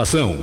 Ação.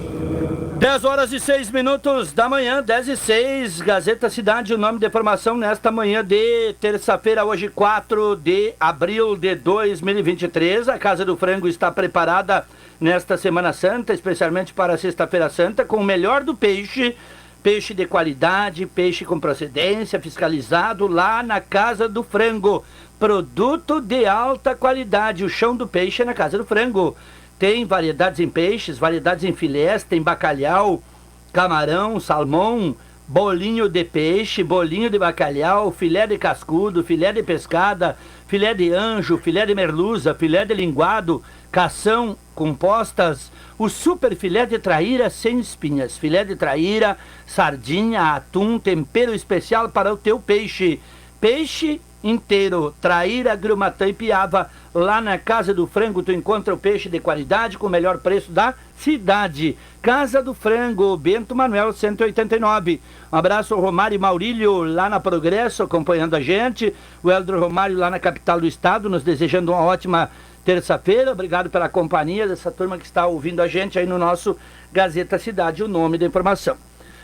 10 horas e 6 minutos da manhã, 10h06, Gazeta Cidade, o nome de informação nesta manhã de terça-feira, hoje 4 de abril de 2023. A Casa do Frango está preparada nesta Semana Santa, especialmente para a Sexta-feira Santa, com o melhor do peixe, peixe de qualidade, peixe com procedência, fiscalizado lá na Casa do Frango. Produto de alta qualidade, o chão do peixe é na Casa do Frango. Tem variedades em peixes, variedades em filés, tem bacalhau, camarão, salmão, bolinho de peixe, bolinho de bacalhau, filé de cascudo, filé de pescada, filé de anjo, filé de merluza, filé de linguado, cação com postas, o super filé de traíra sem espinhas, filé de traíra, sardinha, atum, tempero especial para o teu peixe. Peixe inteiro, traíra, grumatã e piava. Lá na Casa do Frango tu encontra o peixe de qualidade com o melhor preço da cidade. Casa do Frango, Bento Manuel 189. Um abraço ao Romário e Maurílio lá na Progresso acompanhando a gente. O Eldro Romário lá na capital do estado nos desejando uma ótima terça-feira. Obrigado pela companhia dessa turma que está ouvindo a gente aí no nosso Gazeta Cidade, o nome da informação.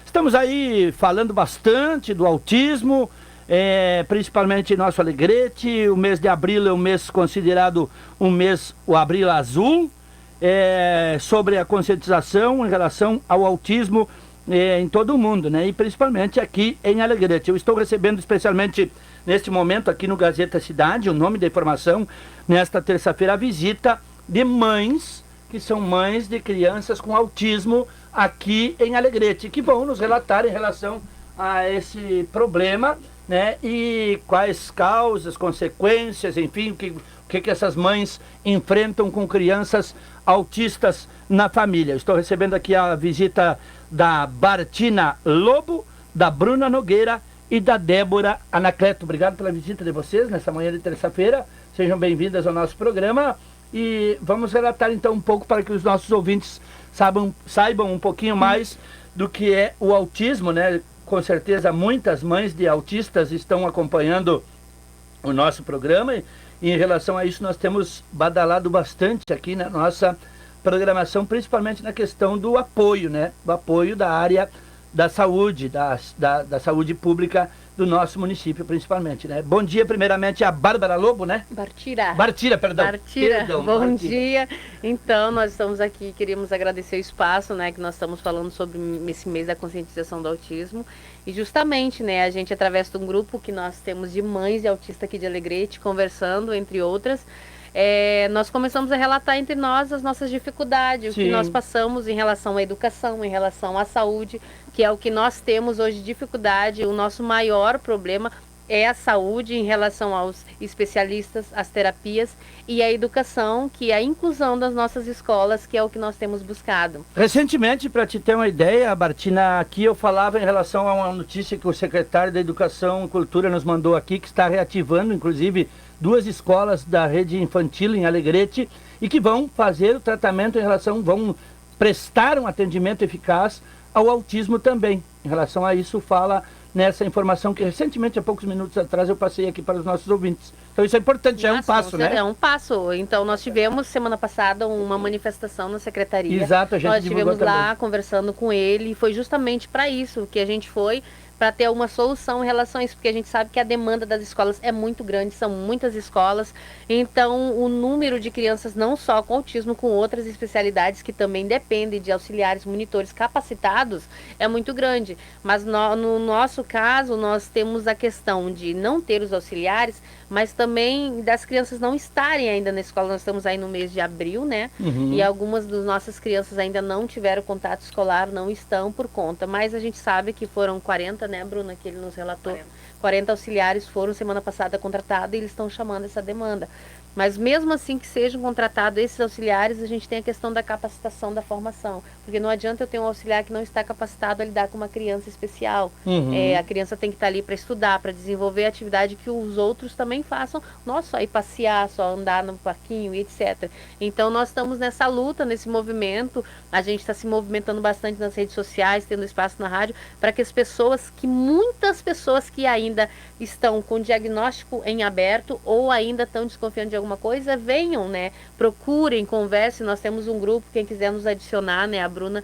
Estamos aí falando bastante do autismo, principalmente nosso Alegrete. O mês de abril é um mês considerado um mês, o abril azul, sobre a conscientização em relação ao autismo em todo o mundo, né? E principalmente aqui em Alegrete. Eu estou recebendo especialmente neste momento aqui no Gazeta Cidade, o nome da informação, nesta terça-feira, a visita de mães, que são mães de crianças com autismo aqui em Alegrete, que vão nos relatar em relação a esse problema, né? E quais causas, consequências, enfim, o que essas mães enfrentam com crianças autistas na família. Estou recebendo aqui a visita da Bartina Lobo, da Bruna Nogueira e da Débora Anacleto. Obrigado pela visita de vocês nessa manhã de terça-feira. Sejam bem-vindas ao nosso programa e vamos relatar então um pouco para que os nossos ouvintes saibam um pouquinho mais do que é o autismo, né? Com certeza muitas mães de autistas estão acompanhando o nosso programa e em relação a isso nós temos badalado bastante aqui na nossa programação, principalmente na questão do apoio, né? Do apoio da área da saúde, da saúde pública do nosso município, principalmente, né? Bom dia, primeiramente, a Bárbara Lobo, né? Bartira, perdão. Bom dia. Então, nós estamos aqui, queríamos agradecer o espaço, né, que nós estamos falando sobre esse mês da conscientização do autismo. E justamente, né, a gente, através de um grupo que nós temos de mães de autista aqui de Alegrete, conversando, entre outras, nós começamos a relatar entre nós as nossas dificuldades, o que nós passamos em relação à educação, em relação à saúde, que é o que nós temos hoje de dificuldade. O nosso maior problema é a saúde em relação aos especialistas, as terapias e a educação, que é a inclusão das nossas escolas, que é o que nós temos buscado. Recentemente, para te ter uma ideia, Bartina, aqui eu falava em relação a uma notícia que o secretário da Educação e Cultura nos mandou aqui, que está reativando, inclusive, 2 escolas da rede infantil em Alegrete e que vão fazer o tratamento vão prestar um atendimento eficaz ao autismo também. Em relação a isso, fala nessa informação que recentemente, há poucos minutos atrás, eu passei aqui para os nossos ouvintes. Então isso é importante, é um passo, né? É um passo. Então nós tivemos semana passada uma manifestação na secretaria. Exato, a gente nós estivemos lá também conversando com ele e foi justamente para isso que a gente foi, para ter uma solução em relação a isso, porque a gente sabe que a demanda das escolas é muito grande, são muitas escolas, então o número de crianças não só com autismo, com outras especialidades que também dependem de auxiliares, monitores capacitados, é muito grande, mas no nosso caso nós temos a questão de não ter os auxiliares, mas também das crianças não estarem ainda na escola. Nós estamos aí no mês de abril, né? E algumas das nossas crianças ainda não tiveram contato escolar, não estão por conta, mas a gente sabe que foram 40, né, Bruna, que ele nos relatou, 40 auxiliares foram semana passada contratados e eles estão chamando essa demanda. Mas mesmo assim que sejam contratados esses auxiliares, a gente tem a questão da capacitação, da formação. Porque não adianta eu ter um auxiliar que não está capacitado a lidar com uma criança especial. A criança tem que estar ali para estudar, para desenvolver a atividade que os outros também façam. Não só ir passear, só andar no parquinho e etc. Então nós estamos nessa luta, nesse movimento. A gente está se movimentando bastante nas redes sociais, tendo espaço na rádio, para que muitas pessoas que ainda estão com diagnóstico em aberto ou ainda estão desconfiando de alguma alguma coisa, venham, né? Procurem, conversem. Nós temos um grupo, quem quiser nos adicionar, né? A Bruna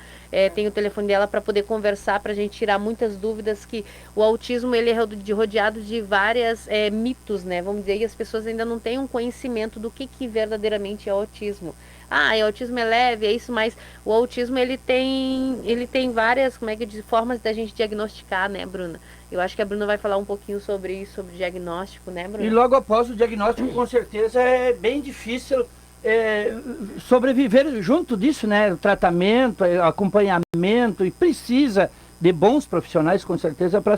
tem o telefone dela para poder conversar, para a gente tirar muitas dúvidas, que o autismo ele é rodeado de várias mitos, né? Vamos dizer, e as pessoas ainda não têm um conhecimento do que verdadeiramente é autismo. Ah, o autismo é leve, é isso, mas o autismo ele tem várias, como é que diz, formas da gente diagnosticar, né, Bruna? Eu acho que a Bruna vai falar um pouquinho sobre isso, sobre diagnóstico, né, Bruna? E logo após o diagnóstico, com certeza, é bem difícil sobreviver junto disso, né? O tratamento, acompanhamento, e precisa de bons profissionais, com certeza, para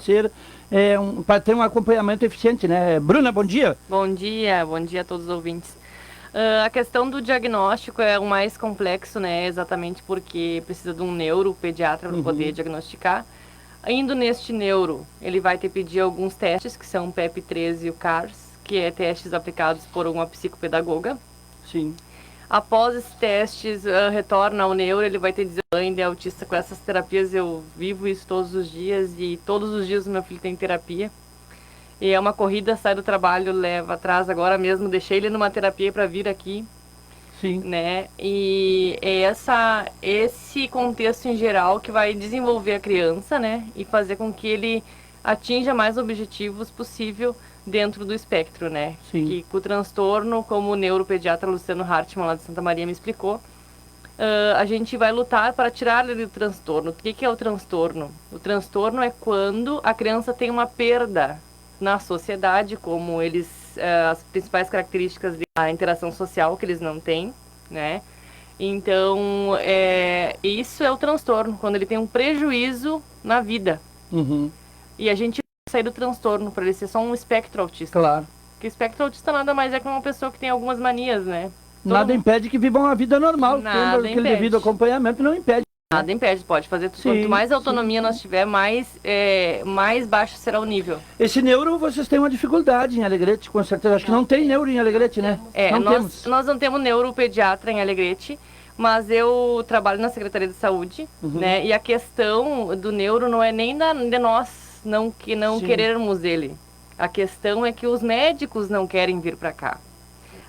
para ter um acompanhamento eficiente, né? Bruna, bom dia. Bom dia a todos os ouvintes. A questão do diagnóstico é o mais complexo, né? Exatamente porque precisa de um neuropediatra para poder diagnosticar. Indo neste neuro, ele vai ter que pedir alguns testes, que são o PEP-13 e o CARS, que é testes aplicados por uma psicopedagoga. Sim. Após esses testes, retorna ao neuro, ele vai ter que dizer, ainda é autista com essas terapias, eu vivo isso todos os dias, e todos os dias o meu filho tem terapia. E é uma corrida, sai do trabalho, leva atrás, agora mesmo deixei ele numa terapia para vir aqui. Sim. Né? E é esse contexto em geral que vai desenvolver a criança, né? E fazer com que ele atinja mais objetivos possível dentro do espectro, né? Sim. Que com o transtorno, como o neuropediatra Luciano Hartmann, lá de Santa Maria, me explicou, a gente vai lutar para tirar ele do transtorno. O que é o transtorno? O transtorno é quando a criança tem uma perda na sociedade, como as principais características da interação social que eles não têm, né? Então, isso é o transtorno, quando ele tem um prejuízo na vida. E a gente sair do transtorno para ele ser só um espectro autista. Claro. Porque espectro autista nada mais é que uma pessoa que tem algumas manias, né? Nada impede que viva uma vida normal. Nada tendo aquele devido acompanhamento, não impede. Nada impede, pode fazer tudo. Quanto mais autonomia nós tiver, mais baixo será o nível. Esse neuro, vocês têm uma dificuldade em Alegrete, com certeza. Acho que não tem neuro em Alegrete, né? Nós não temos neuropediatra em Alegrete, mas eu trabalho na Secretaria de Saúde, né? E a questão do neuro não é nem de nós não querermos ele. A questão é que os médicos não querem vir para cá.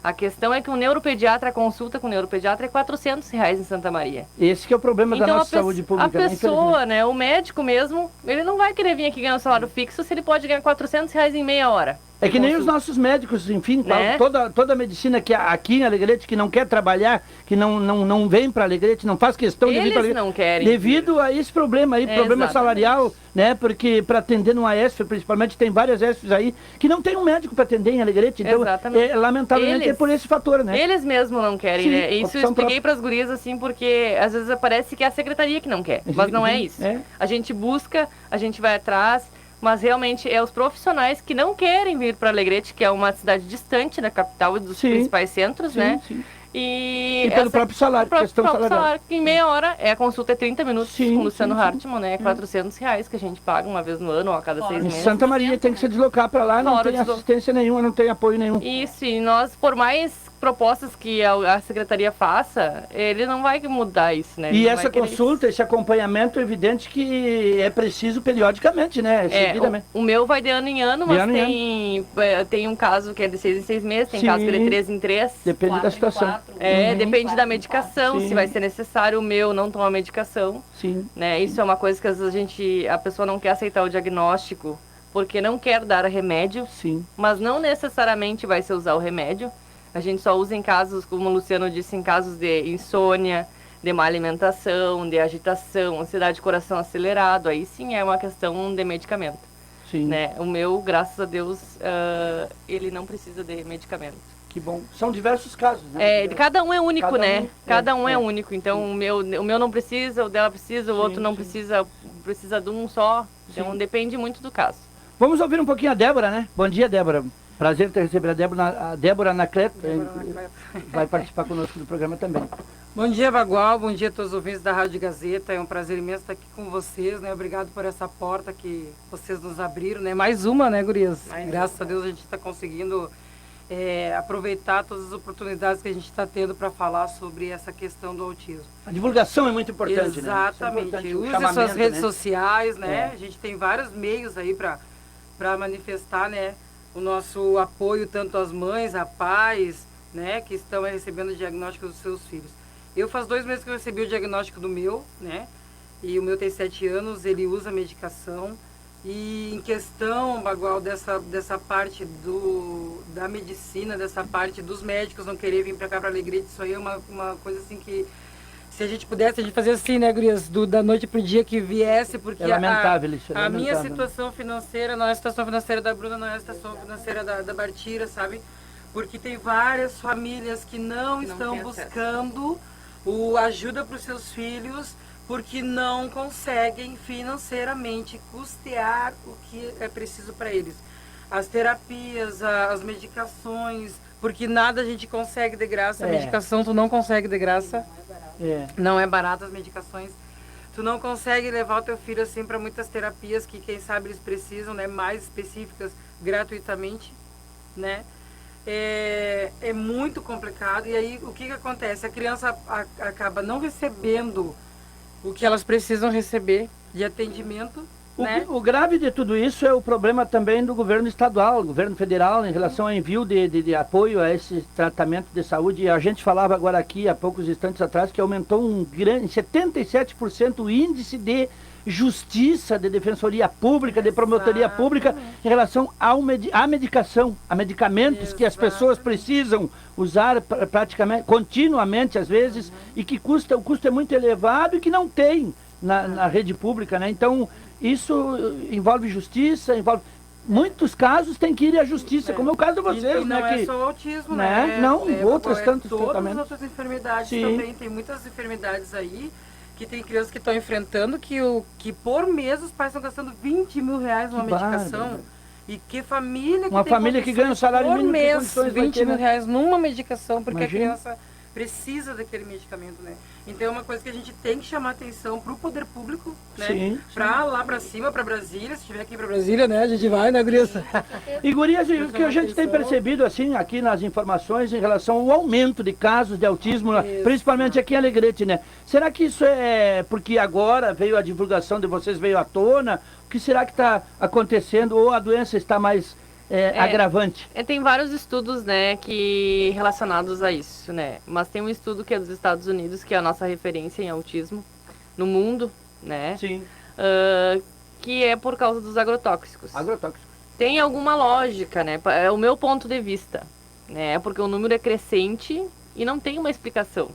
A questão é que o neuropediatra, a consulta com o neuropediatra é R$400 em Santa Maria. Esse que é o problema da nossa saúde pública. A pessoa, né, o médico mesmo, ele não vai querer vir aqui ganhar um salário fixo se ele pode ganhar R$400 em meia hora. É que nem os nossos médicos, enfim, né? toda a medicina que aqui em Alegrete, que não quer trabalhar, que não vem para Alegrete, não faz questão de vir para Alegrete. Eles não querem. Devido a esse problema aí, problema salarial, né? Porque para atender numa ESF, principalmente, tem várias ESFs aí, que não tem um médico para atender em Alegrete. Então, lamentavelmente, é por esse fator, né? Eles mesmo não querem, né? Isso eu expliquei para as gurias, assim, porque às vezes parece que é a secretaria que não quer, mas não é isso. A gente busca, a gente vai atrás, mas realmente é os profissionais que não querem vir para Alegrete, que é uma cidade distante da capital e dos principais centros, né? E pelo próprio salário, questão salarial. Que em meia hora, a consulta é 30 minutos com o Luciano Hartmann, né? R$400 que a gente paga uma vez no ano ou a cada 6 meses. Em Santa Maria tem que se deslocar para lá, não tem assistência nenhuma, não tem apoio nenhum. Isso, e nós, por mais propostas que a secretaria faça, ele não vai mudar isso, né? E essa consulta, esse acompanhamento, é evidente que é preciso periodicamente, né? O meu vai de ano em ano, mas tem um caso que é de 6 em 6 meses, tem caso que é de 3 em 3. Depende da situação. Depende da medicação, se vai ser necessário. O meu não toma medicação. Né? Isso é uma coisa que às vezes a pessoa não quer aceitar o diagnóstico, porque não quer dar remédio, mas não necessariamente vai ser usar o remédio. A gente só usa em casos, como o Luciano disse, em casos de insônia, de má alimentação, de agitação, ansiedade de coração acelerado. Aí sim é uma questão de medicamento. Né? O meu, graças a Deus, ele não precisa de medicamento. Que bom. São diversos casos, né? Cada um é único, né? Cada um é único. Então, o meu não precisa, o dela precisa, o outro não precisa de um só. Então, depende muito do caso. Vamos ouvir um pouquinho a Débora, né? Bom dia, Débora. Prazer ter recebido a Débora Anacleto. Vai participar conosco do programa também. Bom dia, Bagual. Bom dia a todos os ouvintes da Rádio Gazeta. É um prazer imenso estar aqui com vocês, né? Obrigado por essa porta que vocês nos abriram, né? Mais uma, né, gurias? Graças a Deus a gente está conseguindo aproveitar todas as oportunidades que a gente está tendo para falar sobre essa questão do autismo. A divulgação é muito importante, Exatamente. né? Exatamente. Use as suas redes sociais, né? A gente tem vários meios aí para manifestar, né, o nosso apoio tanto às mães, a pais, né, que estão recebendo o diagnóstico dos seus filhos. Eu faz 2 meses que eu recebi o diagnóstico do meu, né, e o meu tem 7 anos, ele usa medicação. E em questão, Bagual, dessa parte da medicina, dessa parte dos médicos não querer vir para cá para Alegrete, isso aí é uma coisa assim que, se a gente pudesse, a gente fazia assim, né, gurias, da noite pro dia que viesse, porque É lamentável isso, é a minha lamentável. situação financeira não é a situação financeira da Bruna, não é a situação financeira da Bartira, sabe? Porque tem várias famílias que não estão buscando ajuda para os seus filhos, porque não conseguem financeiramente custear o que é preciso para eles. As terapias, as medicações, porque nada a gente consegue de graça. A medicação tu não consegue de graça. Não é barata as medicações. Tu não consegue levar o teu filho assim para muitas terapias que quem sabe eles precisam, né, mais específicas, gratuitamente, né? É muito complicado. E aí o que acontece? A criança acaba não recebendo o que elas precisam receber de atendimento, né? O grave de tudo isso é o problema também do governo estadual, do governo federal, em relação ao envio de apoio a esse tratamento de saúde. A gente falava agora aqui, há poucos instantes atrás, que aumentou um grande, 77% o índice de justiça, de defensoria pública, de promotoria pública, em relação à medicação, a medicamentos que as pessoas precisam usar praticamente, continuamente às vezes, e que o custo é muito elevado e que não tem na rede pública, né? Então, isso envolve justiça, envolve... Muitos casos tem que ir à justiça, como é o caso de vocês, e né? não é só o autismo, né? Não, outras tantas todas as tratamentos. outras enfermidades Sim. também. Tem muitas enfermidades aí que tem crianças que estão enfrentando que por mês os pais estão gastando 20 mil reais numa medicação. bárbaro. E que família que Uma tem família que ganha um salário por mínimo, que mês, condições vai 20 ter, mil né? reais numa medicação, porque Imagina. a criança precisa daquele medicamento, né? Então é uma coisa que a gente tem que chamar atenção para o poder público, né? Sim, Pra lá pra cima, pra Brasília, se estiver aqui pra Brasília, né? A gente vai, né, Gurias? E gurias, o que a gente tem percebido assim aqui nas informações em relação ao aumento de casos de autismo, principalmente aqui em Alegrete, né? Será que isso é porque agora veio a divulgação de vocês, veio à tona? O que será que está acontecendo ou a doença está mais agravante? Tem vários estudos, né, relacionados a isso, né? Mas tem um estudo que é dos Estados Unidos, que é a nossa referência em autismo no mundo, né? Sim. Que é por causa dos agrotóxicos. Agrotóxicos. Tem alguma lógica, né? É o meu ponto de vista, né? Porque o número é crescente e não tem uma explicação.